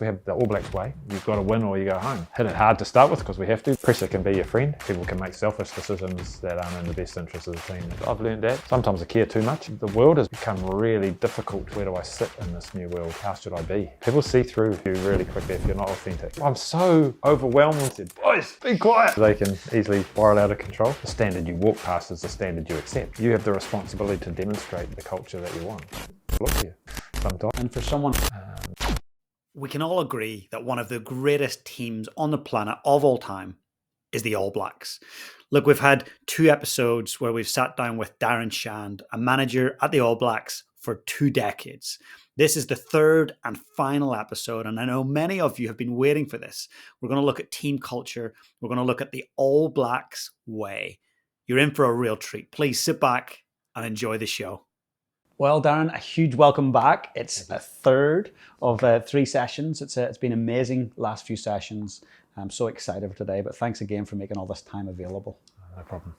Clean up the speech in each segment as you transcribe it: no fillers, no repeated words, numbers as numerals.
We have the All Blacks way. You've got to win or you go home. Hit it hard to start with because we have to. Pressure can be your friend. People can make selfish decisions that aren't in the best interest of the team. I've learned that. Sometimes I care too much. The world has become really difficult. Where do I sit in this new world? How should I be? People see through you really quickly if you're not authentic. I'm so overwhelmed with it. Boys, be quiet. They can easily spiral out of control. The standard you walk past is the standard you accept. You have the responsibility to demonstrate the culture that you want. Look here sometimes. And for someone... We can all agree that one of the greatest teams on the planet of all time is the All Blacks. Look, we've had 2 episodes where we've sat down with Darren Shand, a manager at the All Blacks for 2 decades. This is the 3rd and final episode, and I know many of you have been waiting for this. We're going to look at team culture. We're going to look at the All Blacks way. You're in for a real treat. Please sit back and enjoy the show. Well, Darren, a huge welcome back. It's a 3rd of 3 sessions. It's been amazing last few sessions. I'm so excited for today, but thanks again for making all this time available. No problem.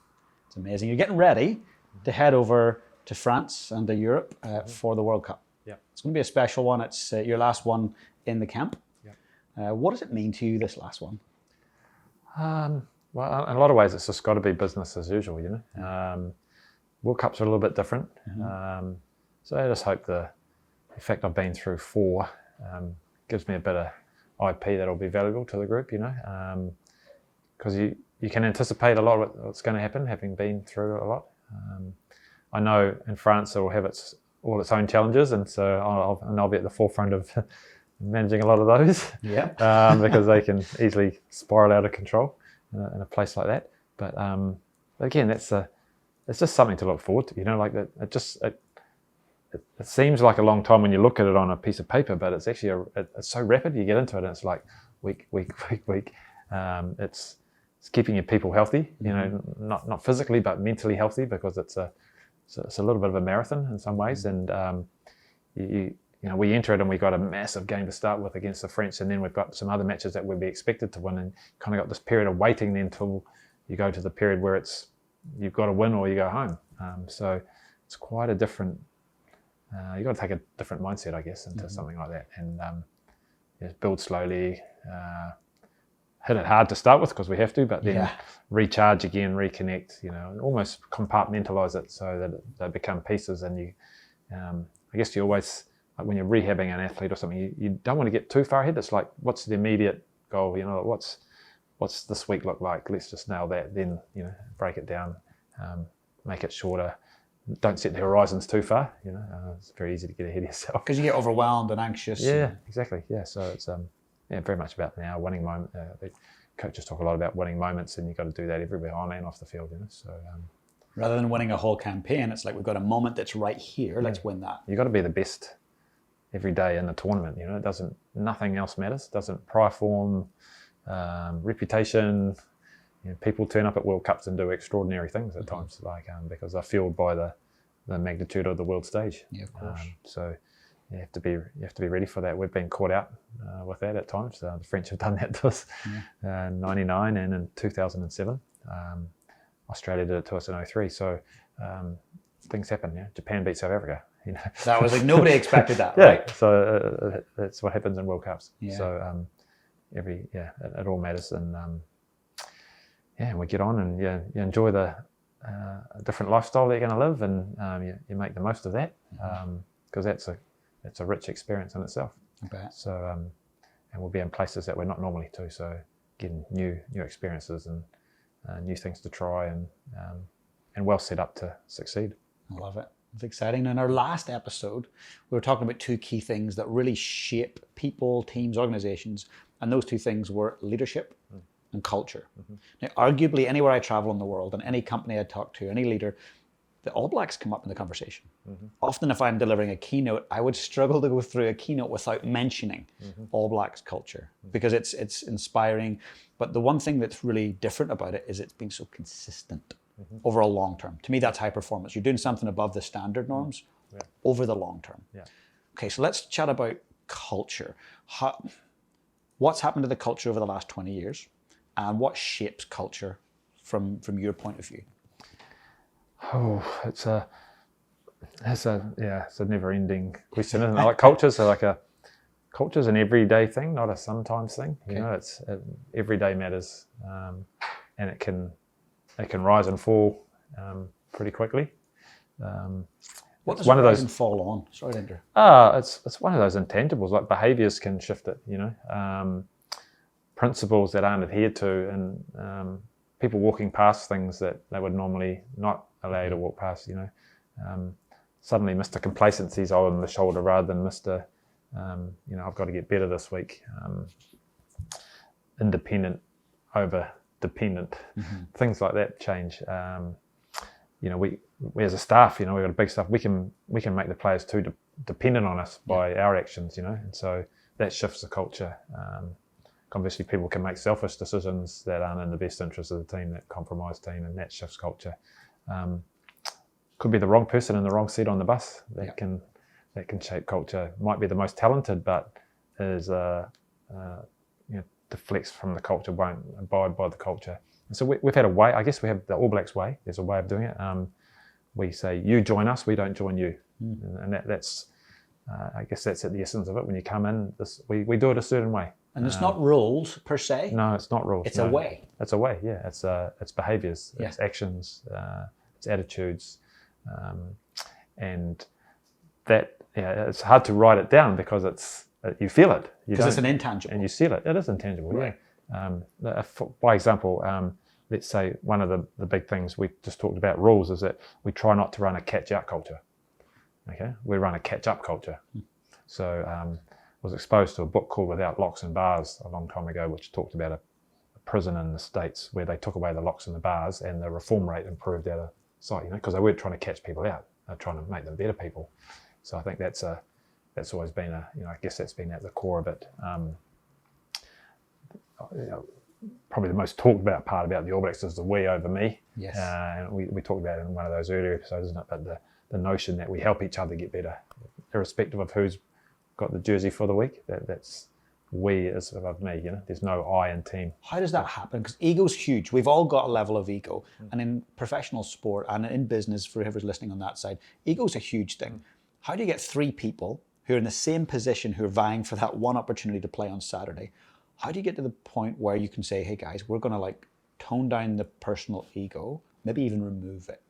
It's amazing. You're getting ready to head over to France and to Europe for the World Cup. Yeah. It's going to be a special one. It's your last one in the camp. Yeah. What does it mean to you, this last one? Well, in a lot of ways, it's just got to be business as usual, you know. World Cups are a little bit different. So I just hope the fact I've been through 4 gives me a bit of IP that'll be valuable to the group, you know, because you can anticipate a lot of what's going to happen, having been through a lot. I know in France it will have all its own challenges, and so I'll be at the forefront of managing a lot of those. Yeah. Because they can easily spiral out of control in a place like that. But again, it's just something to look forward to, you know, like that. It seems like a long time when you look at it on a piece of paper, but it's actually it's so rapid. You get into it and it's like week. It's keeping your people healthy, you know, not physically but mentally healthy, because it's a little bit of a marathon in some ways. And you know, we enter it and we got a massive game to start with against the French, and then we've got some other matches that we'd be expected to win, and kind of got this period of waiting then until you go to the period where you've got to win or you go home. So it's quite a different. You've got to take a different mindset, I guess, into something like that, and just build slowly, hit it hard to start with because we have to, but then recharge again, reconnect, you know, almost compartmentalize it so that they become pieces. And you, I guess you always, like when you're rehabbing an athlete or something, you don't want to get too far ahead. It's like, what's the immediate goal? You know, what's this week look like? Let's just nail that. Then, you know, break it down, make it shorter. Don't set the horizons too far, you know. It's very easy to get ahead of yourself. Because you get overwhelmed and anxious. Yeah, exactly. Yeah, so it's very much about now winning moment. The coaches talk a lot about winning moments, and you've got to do that everywhere on and off the field, you know. So rather than winning a whole campaign, it's like we've got a moment that's right here. Let's win that. You've got to be the best every day in the tournament. You know, nothing else matters. Doesn't prior form, reputation. You know, people turn up at World Cups and do extraordinary things at times, like because they're fueled by the magnitude of the world stage. Yeah, of course. So you have to be ready for that. We've been caught out with that at times. The French have done that to us in '99 and in 2007. Australia did it to us in '03. So things happen. Yeah, Japan beat South Africa. You know, that was like nobody expected that. Right. So that's what happens in World Cups. Yeah. So it all matters. And and we get on and you enjoy the different lifestyle that you're going to live, and you make the most of that, because that's a rich experience in itself. I bet. So and we'll be in places that we're not normally to, so getting new experiences and new things to try, and well set up to succeed. I love it. It's exciting. In our last episode, we were talking about 2 key things that really shape people, teams, organizations, and those 2 things were leadership and culture. Now, arguably, anywhere I travel in the world and any company I talk to, any leader, the All Blacks come up in the conversation. Often if I'm delivering a keynote, I would struggle to go through a keynote without mentioning All Blacks culture, because it's inspiring. But the one thing that's really different about it is it's been so consistent over a long term. To me, that's high performance. You're doing something above the standard norms over the long term. Yeah. Okay, so let's chat about culture. What's happened to the culture over the last 20 years? And what shapes culture from your point of view? Oh, it's a never-ending question, isn't it? Like cultures are like culture's an everyday thing, not a sometimes thing. You Okay. know, every day matters, and it can rise and fall pretty quickly. What does one of rise those and fall on? Sorry to enter. it's one of those intangibles, like behaviours can shift it, you know. Principles that aren't adhered to, and people walking past things that they would normally not allow you to walk past, you know. Suddenly Mr. Complacency's on the shoulder rather than Mr. You know, I've got to get better this week. Independent over dependent, things like that change. You know, we as a staff, you know, we've got a big staff. We can make the players too dependent on us by our actions, you know, and so that shifts the culture. Obviously, people can make selfish decisions that aren't in the best interest of the team, that compromise team, and that shifts culture. Could be the wrong person in the wrong seat on the bus that can shape culture. Might be the most talented, but is you know, deflects from the culture, won't abide by the culture. And so we've had a way. I guess we have the All Blacks way. There's a way of doing it. We say, you join us, we don't join you, and that's I guess that's at the essence of it. When you come in, we do it a certain way. And it's not rules per se. No, it's not rules. It's a way. It's a way. Yeah, it's behaviours, Yeah. it's actions, it's attitudes, and that it's hard to write it down because you feel it. Because it's an intangible. And you see it. It is intangible. Right. Yeah. By example, let's say one of the big things we just talked about rules is that we try not to run a catch-out culture. Okay, we run a catch-up culture. So. Was exposed to a book called Without Locks and Bars a long time ago, which talked about a prison in the States where they took away the locks and the bars, and the reform rate improved out of sight. You know, because they weren't trying to catch people out; they're trying to make them better people. So I think that's always been I guess that's been at the core of it. You know, probably the most talked about part about the All Blacks is the we over me. Yes. And we talked about it in one of those earlier episodes, isn't it? But the notion that we help each other get better, irrespective of who's got the jersey for the week. That's we is above me. You know, there's no I in team. How does that happen? Because ego's huge. We've all got a level of ego, and in professional sport and in business, for whoever's listening on that side, ego's a huge thing. How do you get three people who are in the same position, who are vying for that one opportunity to play on Saturday? How do you get to the point where you can say, "Hey guys, we're going to tone down the personal ego, maybe even remove it,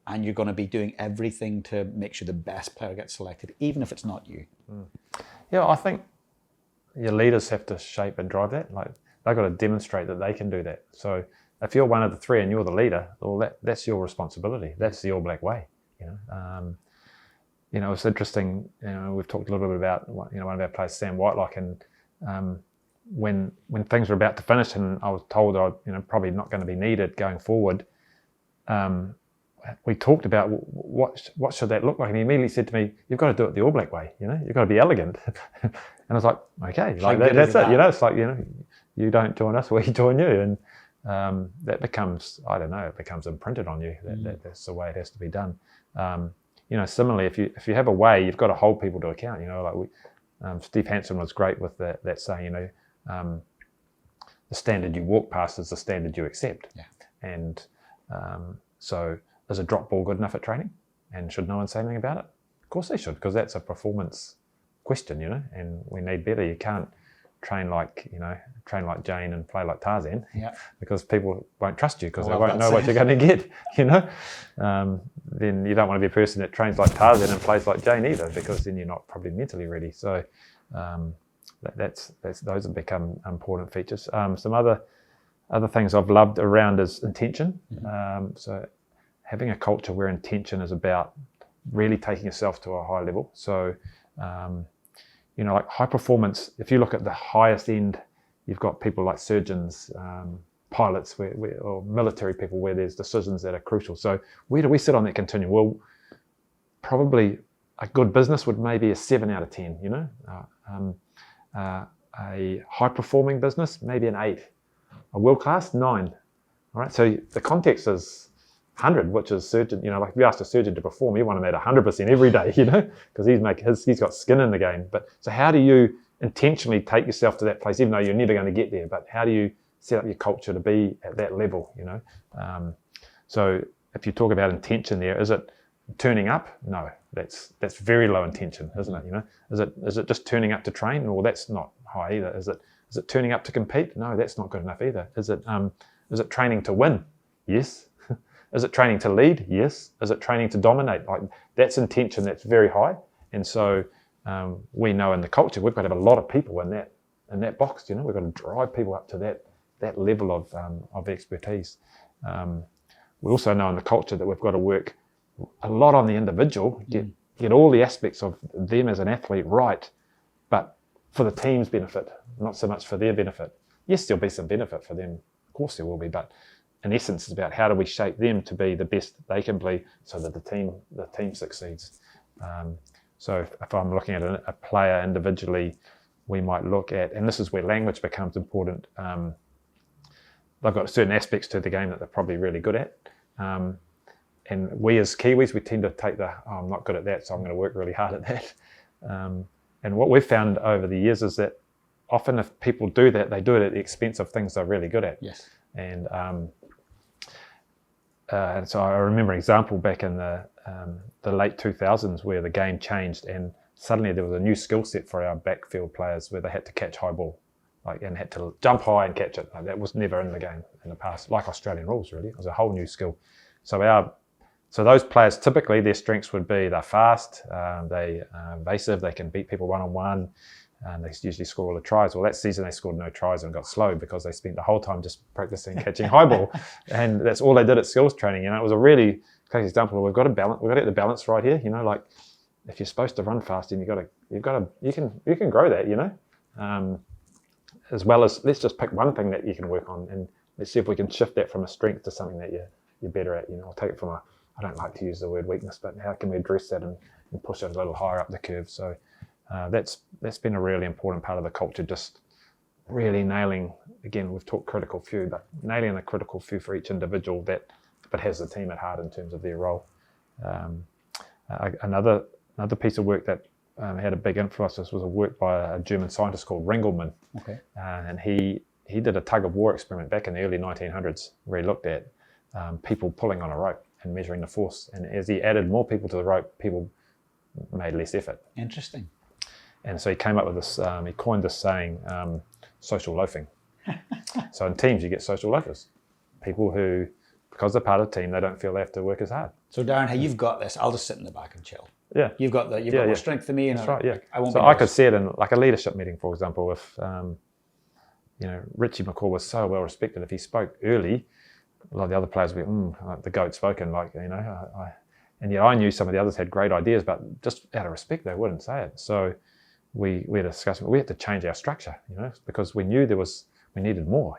and you're going to be doing everything to make sure the best player gets selected, even if it's not you"? Yeah, I think your leaders have to shape and drive that. They've got to demonstrate that they can do that. So if you're one of the three and you're the leader, well, that's your responsibility. That's the All Black way. You know, it's interesting. You know, we've talked a little bit about one of our players, Sam Whitelock, and when things were about to finish, and I was told I probably not going to be needed going forward. We talked about what should that look like, and he immediately said to me, "You've got to do it the All Black way. You know, you've got to be elegant." And I was like, "Okay, that's it. You know, it's like you don't join us, we join you," and that becomes it becomes imprinted on you. That's the way it has to be done. Similarly, if you have a way, you've got to hold people to account. You know, Steve Hansen was great with that saying. The standard you walk past is the standard you accept. Yeah. And so. Is a drop ball good enough at training? And should no one say anything about it? Of course they should, because that's a performance question, and we need better. You can't train like Jane and play like Tarzan, because people won't trust you because they won't know what you're going to get, Then you don't want to be a person that trains like Tarzan and plays like Jane either, because then you're not probably mentally ready. So those have become important features. Some other things I've loved around is intention. So having a culture where intention is about really taking yourself to a high level. So, like high performance, if you look at the highest end, you've got people like surgeons, pilots, or military people, where there's decisions that are crucial. So where do we sit on that continuum? Well, probably a good business would maybe a 7 out of 10, a high performing business, maybe an 8, a world class 9. All right. So the context is 100, which is surgeon. Like if you asked a surgeon to perform, you want him at 100% every day, because he's got skin in the game. But so how do you intentionally take yourself to that place, even though you're never going to get there? But how do you set up your culture to be at that level? So if you talk about intention there, is it turning up? No, that's very low intention, isn't it? You know, is it just turning up to train? Well, that's not high either. Is it turning up to compete? No, that's not good enough either. Is it training to win? Yes. Is it training to lead? Yes. Is it training to dominate? Like, that's intention that's very high. And so we know in the culture we've got to have a lot of people in that box. You know, we've got to drive people up to that level of expertise. We also know in the culture that we've got to work a lot on the individual, get all the aspects of them as an athlete right, but for the team's benefit, not so much for their benefit. Yes, there'll be some benefit for them, of course there will be, but in essence it's about how do we shape them to be the best they can be so that the team succeeds. So if I'm looking at a player individually, we might look at, and this is where language becomes important, they've got certain aspects to the game that they're probably really good at. And we as Kiwis, we tend to take I'm not good at that, so I'm going to work really hard at that. And what we've found over the years is that often if people do that, they do it at the expense of things they're really good at. Yes. And so I remember an example back in the late 2000s where the game changed and suddenly there was a new skill set for our backfield players where they had to catch high ball, and had to jump high and catch it. Like, that was never in the game in the past, like Australian rules really. It was a whole new skill. So those players, typically their strengths would be they're fast, they're evasive, they can beat people one-on-one, and they usually score all the tries. Well, that season they scored no tries and got slow because they spent the whole time just practicing catching high ball, and that's all they did at skills training. You know, it was a really clear example. We've got to get the balance right here. You know, like if you're supposed to run fast, and you can grow that. You know, as well as let's just pick one thing that you can work on, and let's see if we can shift that from a strength to something that you're better at. You know, I'll take it from I don't like to use the word weakness, but how can we address that and push it a little higher up the curve? So that's been a really important part of the culture, just really nailing, again, we've talked critical few, but nailing the critical few for each individual but has the team at heart in terms of their role. Another piece of work that had a big influence was a work by a German scientist called Ringelmann. Okay. And he did a tug of war experiment back in the early 1900s where he looked at people pulling on a rope and measuring the force. And as he added more people to the rope, people made less effort. Interesting. And so he came up with this, he coined this saying, social loafing. So in teams, you get social loafers. People who, because they're part of the team, they don't feel they have to work as hard. So Darren, hey, you've got this. I'll just sit in the back and chill. Yeah. You've got more strength than me. And that's right, yeah. I could see it in like a leadership meeting, for example, if, Richie McCaw was so well respected, if he spoke early, a lot of the other players would be, the goat spoken, and yet I knew some of the others had great ideas, but just out of respect, they wouldn't say it. So we had a discussion, we had to change our structure, because we knew we needed more,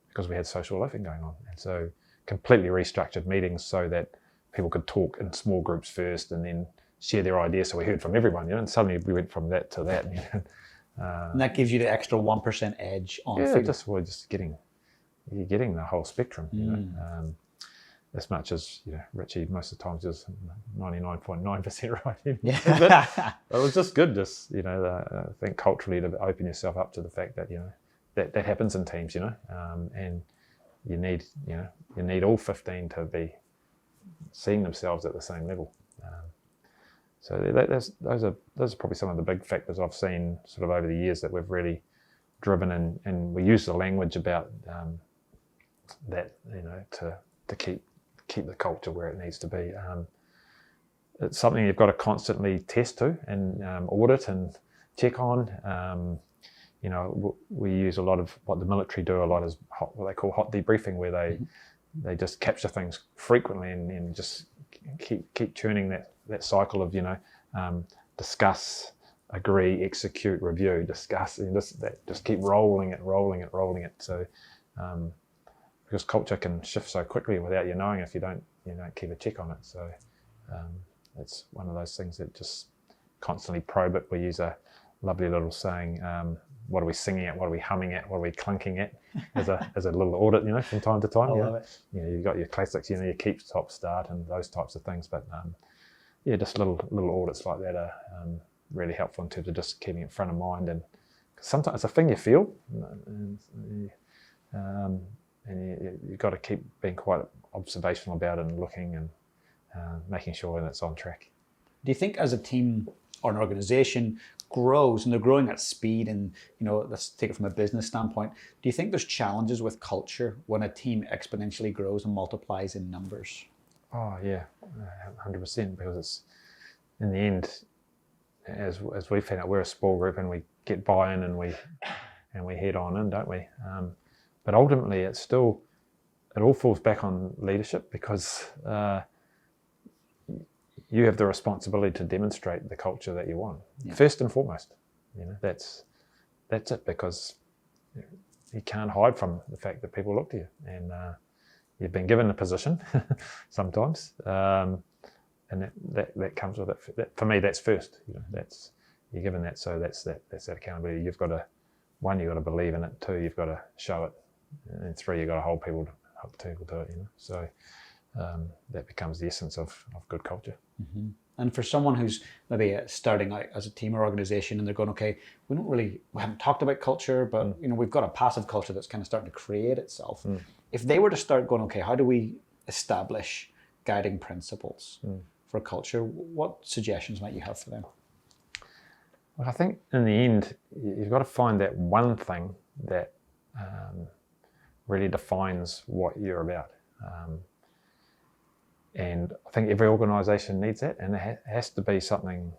because we had social loafing going on. And so completely restructured meetings so that people could talk in small groups first and then share their ideas. So we heard from everyone, and suddenly we went from that to that. And that gives you the extra 1% edge on the field. We're just getting the whole spectrum, as much as Richie most of the times is 99.9% right. Yeah. But it was just good, I think culturally to open yourself up to the fact that that happens in teams, and you need all 15 to be seeing themselves at the same level. So those are probably some of the big factors I've seen sort of over the years that we've really driven, and we use the language about that to keep the culture where it needs to be. It's something you've got to constantly test to and audit and check on. We use a lot of what the military do. A lot is what they call hot debriefing, where they just capture things frequently and just keep churning that cycle of discuss, agree, execute, review, discuss, and just keep rolling it. So because culture can shift so quickly without you knowing if you don't keep a check on it. So it's one of those things that just constantly probe it. We use a lovely little saying, what are we singing at, what are we humming at, what are we clunking at, as a little audit, from time to time. I love it. You've got your classics, your keep, stop, start, and those types of things. But just little audits like that are really helpful in terms of just keeping it front of mind. And sometimes it's a thing you feel, and you've got to keep being quite observational about it and looking. And making sure that it's on track. Do you think as a team or an organization grows and they're growing at speed, and let's take it from a business standpoint, do you think there's challenges with culture when a team exponentially grows and multiplies in numbers? Oh yeah, 100%, because it's, in the end, as we found out, we're a small group and we get buy-in and we head on in, don't we? But ultimately it all falls back on leadership, because you have the responsibility to demonstrate the culture that you want. Yeah. First and foremost, that's it, because you can't hide from the fact that people look to you, and you've been given a position sometimes, and that comes with it. For me, that's first. That's, you're given that, so that's that accountability. You've got to, one, you've got to believe in it. Two, you've got to show it, and three, you've got to hold people to it. So that becomes the essence of good culture. Mm-hmm. And for someone who's maybe starting out as a team or organization, and they're going, okay, we haven't talked about culture, but we've got a passive culture that's kind of starting to create itself. If they were to start going, okay, how do we establish guiding principles for culture? What suggestions might you have for them? Well, I think in the end, you've got to find that one thing that really defines what you're about. And I think every organisation needs that, and it has to be something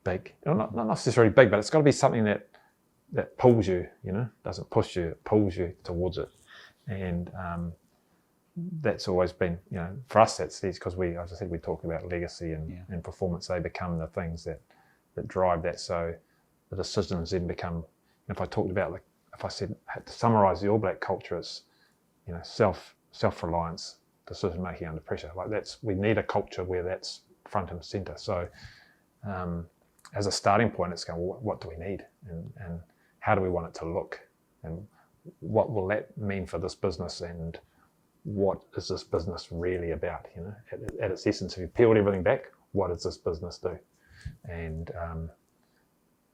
big. Not necessarily big, but it's got to be something that pulls you, doesn't push you, it pulls you towards it. And that's always been, for us, that's because as I said, we talk about legacy and performance. They become the things that drive that. So the decisions then become, if I talked about, if I said, had to summarise the All Black culture, it's, self-reliance, decision making under pressure. We need a culture where that's front and centre. So as a starting point, it's going, well, what do we need, and how do we want it to look, and what will that mean for this business, and what is this business really about? At its essence, if you peeled everything back, what does this business do? And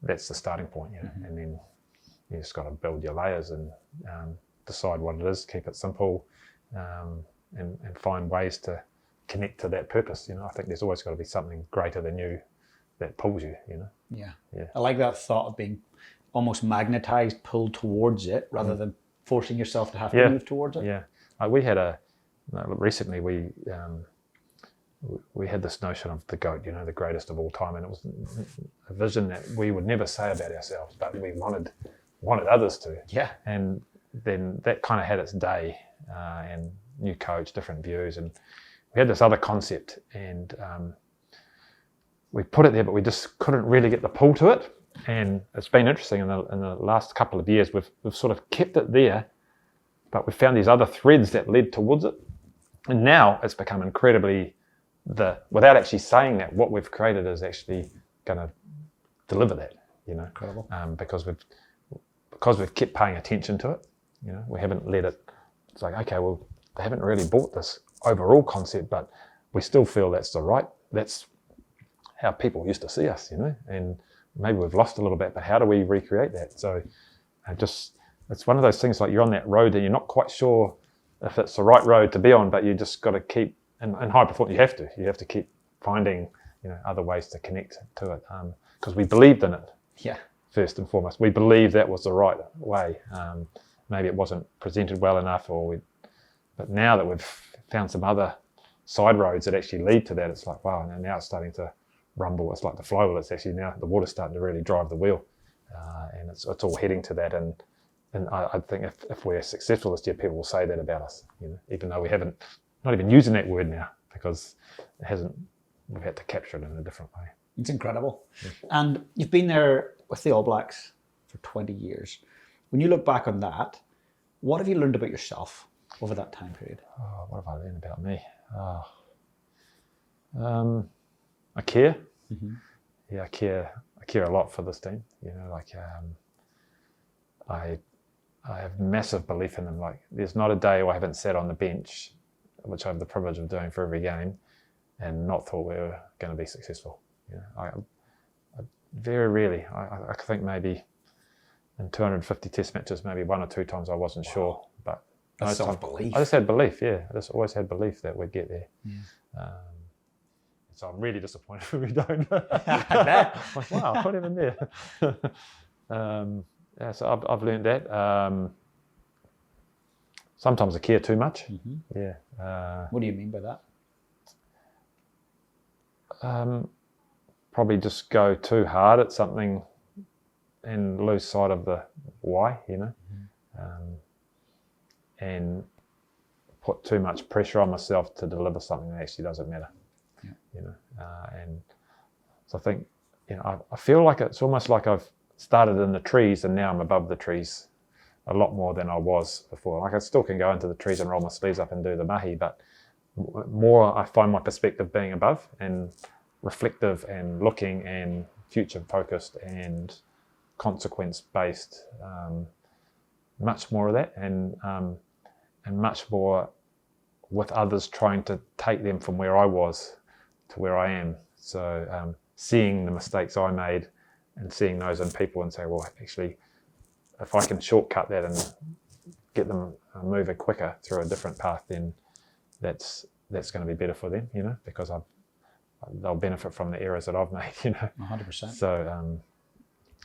that's the starting point. And then you just got to build your layers and decide what it is, keep it simple, and find ways to connect to that purpose. I think there's always got to be something greater than you that pulls you. Yeah. I like that thought of being almost magnetized, pulled towards it, rather than forcing yourself to have to move towards it. Yeah. We had recently we had this notion of the GOAT, the greatest of all time, and it was a vision that we would never say about ourselves, but we wanted others to. Yeah. And then that kind of had its day, and new coach, different views, and we had this other concept, and we put it there, but we just couldn't really get the pull to it. And it's been interesting in the last couple of years, we've sort of kept it there, but we found these other threads that led towards it, and now it's become incredibly, without actually saying that, what we've created is actually going to deliver that. Incredible. Because we've kept paying attention to it. We haven't let it. It's like, okay, well, they haven't really bought this overall concept, but we still feel that's how people used to see us, and maybe we've lost a little bit, but how do we recreate that? So it's one of those things, like you're on that road and you're not quite sure if it's the right road to be on, but you just got to keep, and high performance, you have to keep finding, other ways to connect to it, because we believed in it. Yeah. First and foremost, we believed that was the right way. Maybe it wasn't presented well enough, but now that we've found some other side roads that actually lead to that, it's like, wow, now it's starting to rumble. It's like the flywheel. It's actually now the water's starting to really drive the wheel, and it's all heading to that. And I think if we're successful this year, people will say that about us, even though we haven't, not even using that word now, because we've had to capture it in a different way. It's incredible. Yeah. And you've been there with the All Blacks for 20 years. When you look back on that, what have you learned about yourself over that time period? Oh, what have I learned about me? I care. Mm-hmm. Yeah, I care a lot for this team. I have massive belief in them. Like, there's not a day where I haven't sat on the bench, which I have the privilege of doing for every game, and not thought we were going to be successful. I very rarely. I think maybe in 250 test matches, maybe one or two times I wasn't sure, but that's self-belief. I just had belief. Yeah, I just always had belief that we'd get there. Yeah. So I'm really disappointed when we don't. I bet. Like, wow, not even there. Yeah, so I've learned that. Sometimes I care too much. Yeah. What do you mean by that? Probably just go too hard at something and lose sight of the why, and put too much pressure on myself to deliver something that actually doesn't matter. And so I think, I feel like it's almost like I've started in the trees and now I'm above the trees a lot more than I was before. Like I still can go into the trees and roll my sleeves up and do the mahi, but more I find my perspective being above and reflective and looking and future focused and consequence based, much more of that, and much more with others trying to take them from where I was to where I am. So seeing the mistakes I made and seeing those in people and say, well, actually, if I can shortcut that and get them moving quicker through a different path, then that's going to be better for them, because they'll benefit from the errors that I've made, 100%. So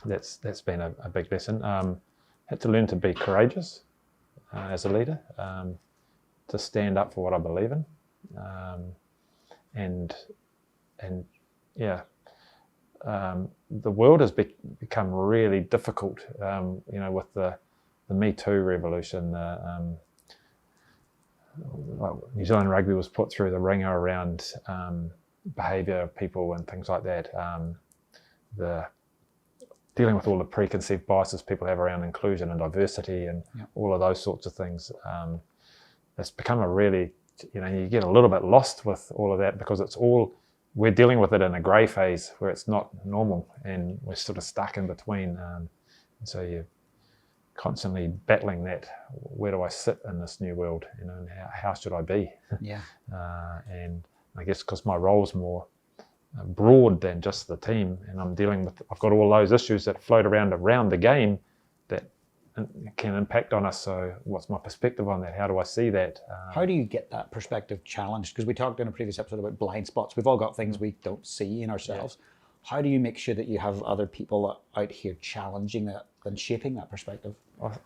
that's been a big lesson. Had to learn to be courageous as a leader, to stand up for what I believe in, and yeah. The world has become really difficult, with the Me Too revolution. New Zealand rugby was put through the ringer around behaviour of people and things like that. The dealing with all the preconceived biases people have around inclusion and diversity and all of those sorts of things. It's become a really, you get a little bit lost with all of that because we're dealing with it in a grey phase where it's not normal and we're sort of stuck in between. And so you're constantly battling that. Where do I sit in this new world? And how should I be? Yeah. And I guess because my role's more broad than just the team, and I've got all those issues that float around the game that can impact on us. So what's my perspective on that? How do I see that? How do you get that perspective challenged? Because we talked in a previous episode about blind spots. We've all got things we don't see in ourselves. Yeah. How do you make sure that you have other people out here challenging that and shaping that perspective?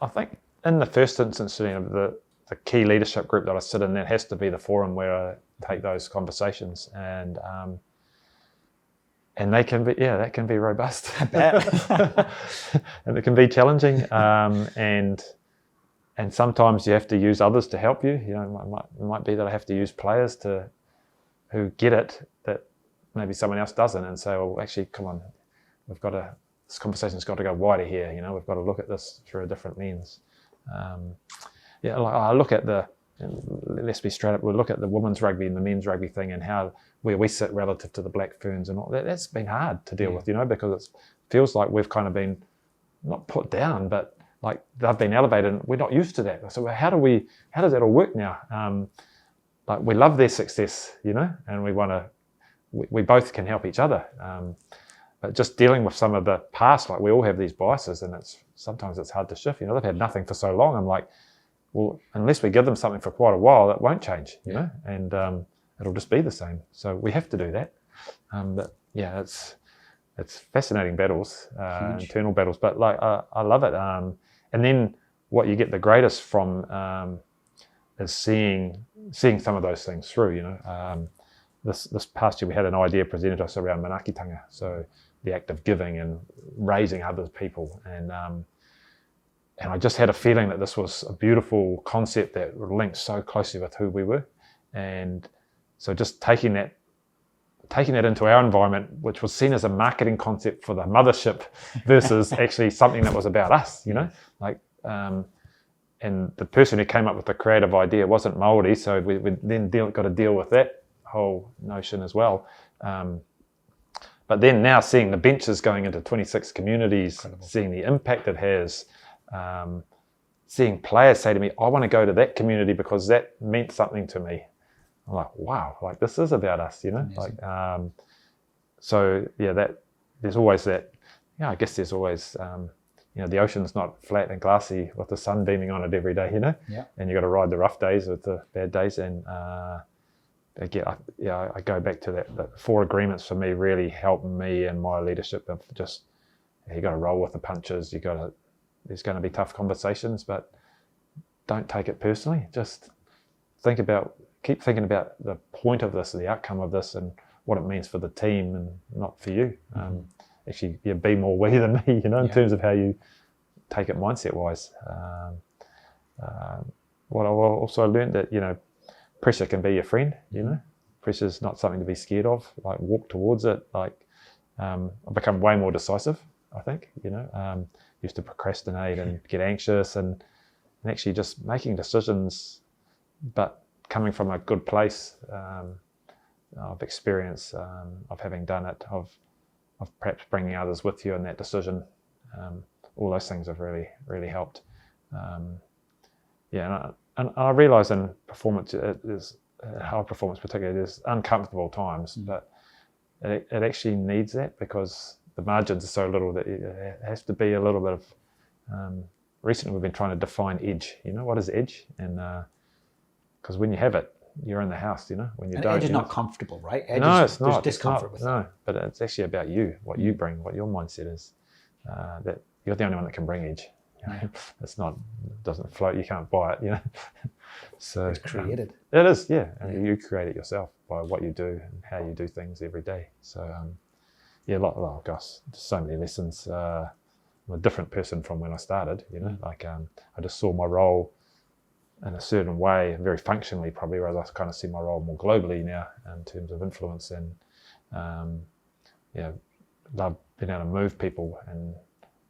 I think in the first instance, the key leadership group that I sit in, that has to be the forum where I take those conversations, and they can be, that can be robust. I bet. And it can be challenging. And sometimes you have to use others to help you. It might be that I have to use players who get it that maybe someone else doesn't, and say, well, actually, come on, this conversation's got to go wider here. We've got to look at this through a different lens. I look at let's be straight up, we'll look at the women's rugby and the men's rugby thing and where we sit relative to the Black Ferns and all that. That's been hard to deal with, because it feels like we've kind of been not put down, but like they've been elevated and we're not used to that. So how does that all work now? Like we love their success, and we both can help each other. But just dealing with some of the past, like we all have these biases, and sometimes it's hard to shift. They've had nothing for so long. I'm like, well, unless we give them something for quite a while, it won't change, and it'll just be the same. So we have to do that. But yeah, it's fascinating battles, internal battles. But like I love it. And then what you get the greatest from is seeing some of those things through. This past year we had an idea presented to us around manakitanga, so the act of giving and raising other people, and I just had a feeling that this was a beautiful concept that linked so closely with who we were, and so just taking that into our environment, which was seen as a marketing concept for the mothership, versus actually something that was about us, and the person who came up with the creative idea wasn't Maori, so we then got to deal with that whole notion as well. But then now seeing the benches going into 26 communities, incredible. Seeing the impact it has, seeing players say to me, I want to go to that community because that meant something to me. I'm like, wow, like this is about us, Amazing. So yeah, there's always that, I guess there's always, the ocean's not flat and glassy with the sun beaming on it every day, Yeah. And you got to ride the rough days with the bad days, and again, I go back to that. The 4 agreements for me really helped me and my leadership of just, you got to roll with the punches. There's going to be tough conversations, but don't take it personally. Just keep thinking about the point of this, the outcome of this, and what it means for the team and not for you. Actually, be more we than me, in terms of how you take it mindset-wise. What I also learned that, pressure can be your friend, Pressure is not something to be scared of. Like, walk towards it. Like, I've become way more decisive, I think, used to procrastinate and get anxious and actually just making decisions, but coming from a good place of experience, of having done it, of perhaps bringing others with you in that decision. All those things have really, really helped. And I realise in performance, it is high performance particularly, there's uncomfortable times, but it actually needs that because the margins are so little that it has to be a little bit of, recently we've been trying to define edge, what is edge? And because when you have it, you're in the house, when you don't. Edge is not comfortable, right? Edge no, is, it's not. There's discomfort with it. No, but it's actually about you, what you bring, what your mindset is. That you're the only one that can bring edge. It's not, it doesn't float, you can't buy it, So it's created. It is, yeah. And you create it yourself by what you do and how you do things every day. So just so many lessons. I'm a different person from when I started, I just saw my role in a certain way, very functionally probably, whereas I kind of see my role more globally now in terms of influence and love being able to move people and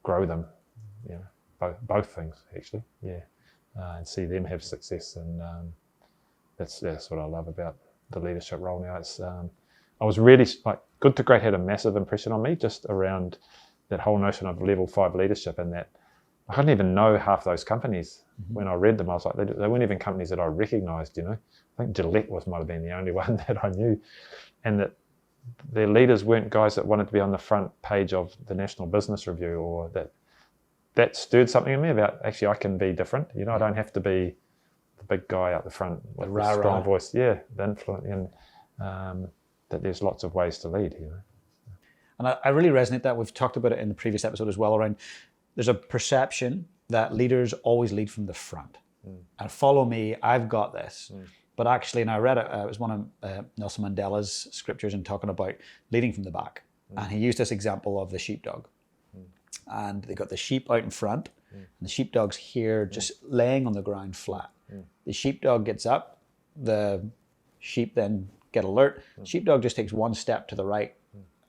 grow them, both things actually, and see them have success, and that's what I love about the leadership role now. It's I was really Good to Great had a massive impression on me just around that whole notion of level 5 leadership, and that I couldn't even know half those companies. When I read them. I was like, they weren't even companies that I recognised. I think Gillette might have been the only one that I knew, and that their leaders weren't guys that wanted to be on the front page of the National Business Review, or that stirred something in me about actually I can be different. I don't have to be the big guy out the front with the strong voice. Yeah, the influence, and that there's lots of ways to lead. And I really resonate that. We've talked about it in the previous episode as well, around there's a perception that leaders always lead from the front. And follow me, I've got this. But actually, and I read it, it was one of Nelson Mandela's scriptures and talking about leading from the back. And he used this example of the sheepdog. And they got the sheep out in front, and the sheepdog's here just laying on the ground flat. The sheepdog gets up, the sheep then get alert. Sheepdog just takes one step to the right,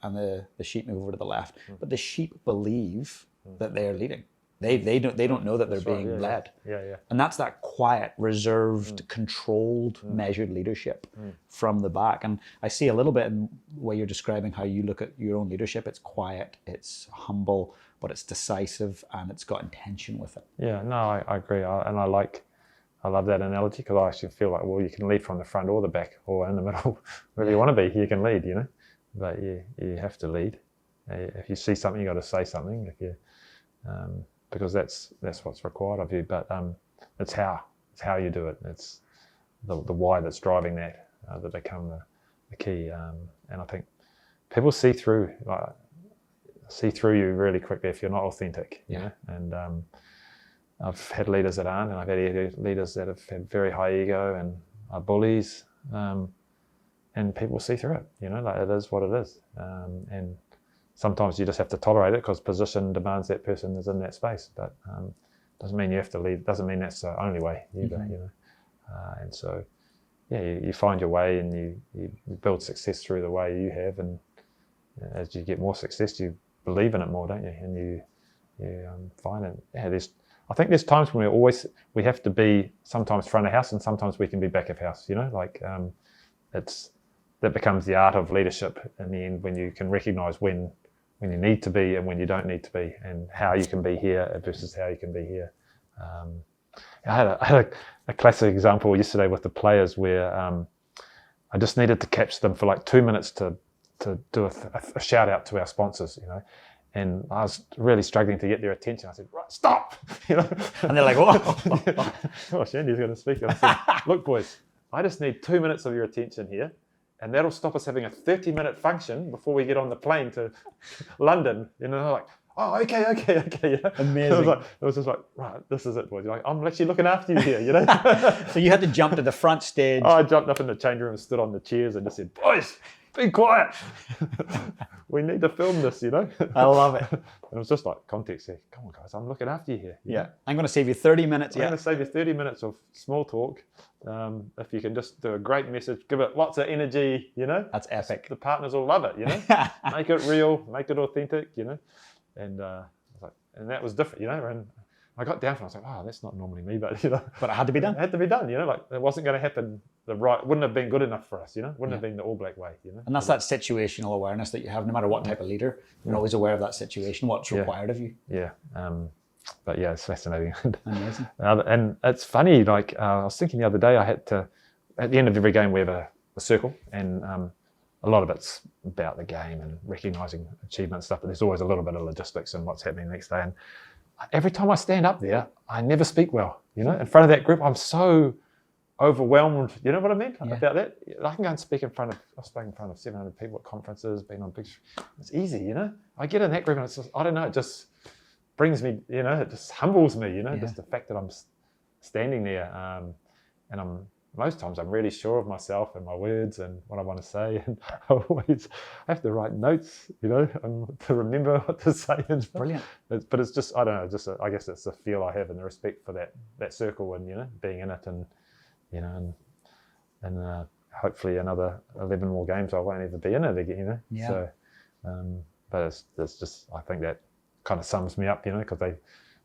and the sheep move over to the left. But the sheep believe that they are leading. They don't know that they're being led. Yeah. And that's that quiet, reserved, controlled, measured leadership from the back. And I see a little bit in the way you're describing how you look at your own leadership. It's quiet, it's humble, but it's decisive, and it's got intention with it. Yeah, no, I agree. I love that analogy, because I actually feel like, well, you can lead from the front or the back or in the middle. Wherever you want to be, you can lead, But you have to lead. If you see something, you got to say something. Because that's what's required of you. But it's how you do it. It's the why that's driving that become the key. And I think people see through you really quickly if you're not authentic. And I've had leaders that aren't, and I've had leaders that have had very high ego and are bullies. And people see through it. It is what it is. And sometimes you just have to tolerate it because position demands that person is in that space, but doesn't mean you have to lead. Doesn't mean that's the only way either. And so, you find your way, and you build success through the way you have, and as you get more success, you believe in it more, don't you? And you find it. I think there's times when we have to be sometimes front of house, and sometimes we can be back of house. That becomes the art of leadership in the end, when you can recognise when you need to be and when you don't need to be, and how you can be here versus how you can be here. I had a classic example yesterday with the players where I just needed to catch them for like 2 minutes to do a shout out to our sponsors, and I was really struggling to get their attention. I said, right, stop, And they're like, whoa. Oh, Shandy's going to speak. I said, look, boys, I just need 2 minutes of your attention here, and that'll stop us having a 30-minute function before we get on the plane to London. You know, like, oh, okay. You know? Amazing. It was just like, right, this is it, boys. Like, I'm actually looking after you here, you know? So you had to jump to the front stage. I jumped up in the change room and stood on the chairs and just said, boys, be quiet. We need to film this, you know? I love it. And it was just like context here. Come on, guys, I'm looking after you here. Yeah. I'm going to save you 30 minutes. I'm going to save you 30 minutes of small talk. If you can just do a great message, give it lots of energy, you know? That's epic. The partners will love it, you know? Make it real, make it authentic, you know? And I was like, and that was different, you know? And I got down from it, I was like, wow, that's not normally me, but, you know? But it had to be done. It had to be done, you know? Like, it wasn't going to happen wouldn't have been good enough for us, you know? Wouldn't have been the All Black way, you know? And that's that situational awareness that you have, no matter what type of leader. You're always aware of that situation, what's required of you. Yeah. But yeah, it's fascinating. Amazing. And it's funny, like, I was thinking the other day, I had to, at the end of every game, we have a circle, and a lot of it's about the game and recognising achievement and stuff, but there's always a little bit of logistics and what's happening the next day. And every time I stand up there, I never speak well, you know? In front of that group, I'm so overwhelmed, you know what I mean? About that. I can go and speak I've spoken in front of 700 people at conferences, been on big, it's easy, you know? I get in that group and it's just, I don't know, it just brings me, you know, it just humbles me, you know, just the fact that I'm standing there, and most times I'm really sure of myself and my words and what I want to say, and I have to write notes, you know, to remember what to say. Brilliant. But it's just, I don't know, I guess it's the feel I have and the respect for that circle and, you know, being in it, and, you know, and hopefully another 11 more games I won't ever be in it again, you know. Yeah. So, but it's just, I think that kind of sums me up, you know, because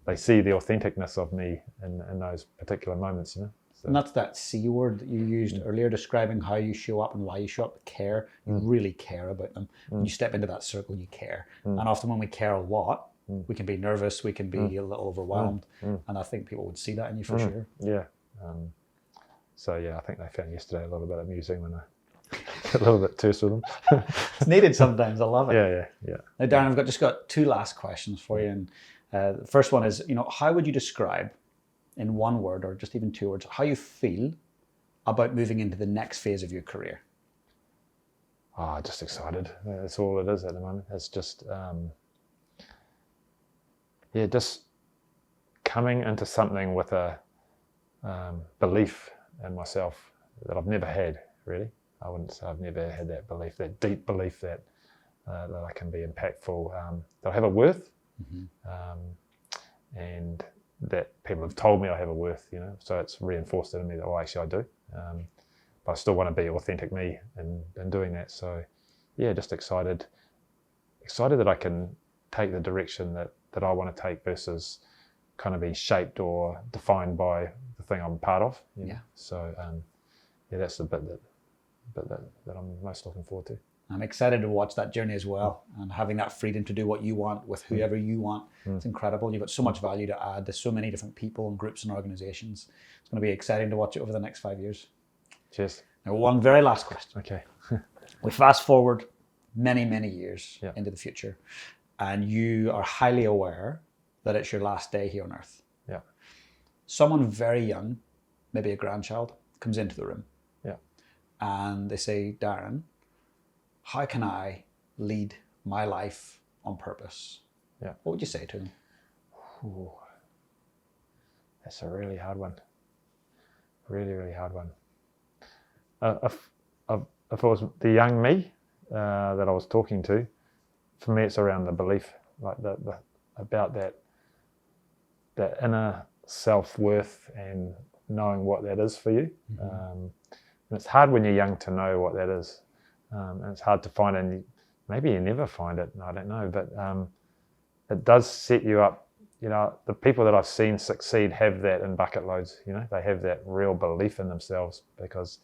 they see the authenticness of me in those particular moments, you know. So. And that's that C word that you used earlier, describing how you show up and why you show up. Care. You really care about them. When you step into that circle, you care. And often when we care a lot, we can be nervous, we can be a little overwhelmed. And I think people would see that in you for sure. Yeah. So yeah, I think they found yesterday a little bit amusing when I a little bit terse with them. It's needed sometimes. I love it. Yeah. Now, Darren, I've just got two last questions for you. And the first one is, you know, how would you describe in one word or just even two words how you feel about moving into the next phase of your career? Just excited. That's all it is at the moment. It's just, just coming into something with a belief in myself that I've never had, really. I wouldn't say I've never had that belief, that deep belief that I can be impactful, that I have a worth, and that people have told me I have a worth, you know, so it's reinforced in me that, actually I do. But I still want to be authentic me in doing that. So yeah, just excited that I can take the direction that I want to take versus kind of be shaped or defined by the thing I'm part of. You know? So that's the bit that I'm most looking forward to. I'm excited to watch that journey as well, and having that freedom to do what you want with whoever you want. It's incredible. You've got so much value to add to so many different people and groups and organizations. It's going to be exciting to watch it over the next 5 years. Cheers. Now, one very last question. Okay. We fast forward many, many years into the future, and you are highly aware that it's your last day here on Earth. Yeah. Someone very young, maybe a grandchild, comes into the room. Yeah. And they say, Darren, how can I lead my life on purpose? Yeah. What would you say to them? Ooh, that's a really hard one. Really, really hard one. If it was the young me that I was talking to, for me it's around the belief, like about that inner self-worth and knowing what that is for you. And it's hard when you're young to know what that is. And it's hard to find, and maybe you never find it, I don't know, but it does set you up. You know, the people that I've seen succeed have that in bucket loads, you know, they have that real belief in themselves, because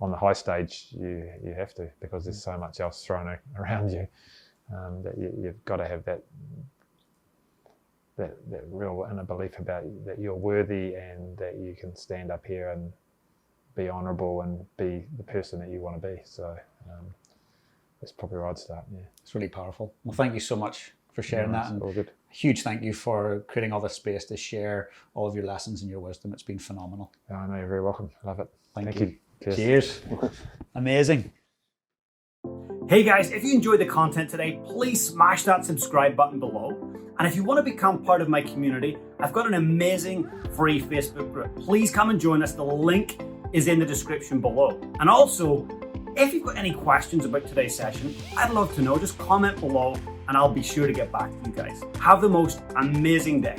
on the high stage you have to, because there's so much else thrown around you, that you've got to have that real inner belief about that you're worthy and that you can stand up here and be honourable and be the person that you want to be. So that's probably where I'd start. Yeah, it's really powerful. Well, thank you so much for sharing that, and all good. A huge thank you for creating all this space to share all of your lessons and your wisdom. It's been phenomenal. I know, you're very welcome. Love it. Thank you. Cheers. Amazing. Hey guys, if you enjoyed the content today, please smash that subscribe button below. And if you want to become part of my community, I've got an amazing free Facebook group. Please come and join us. The link is in the description below. And also, if you've got any questions about today's session, I'd love to know. Just comment below and I'll be sure to get back to you guys. Have the most amazing day.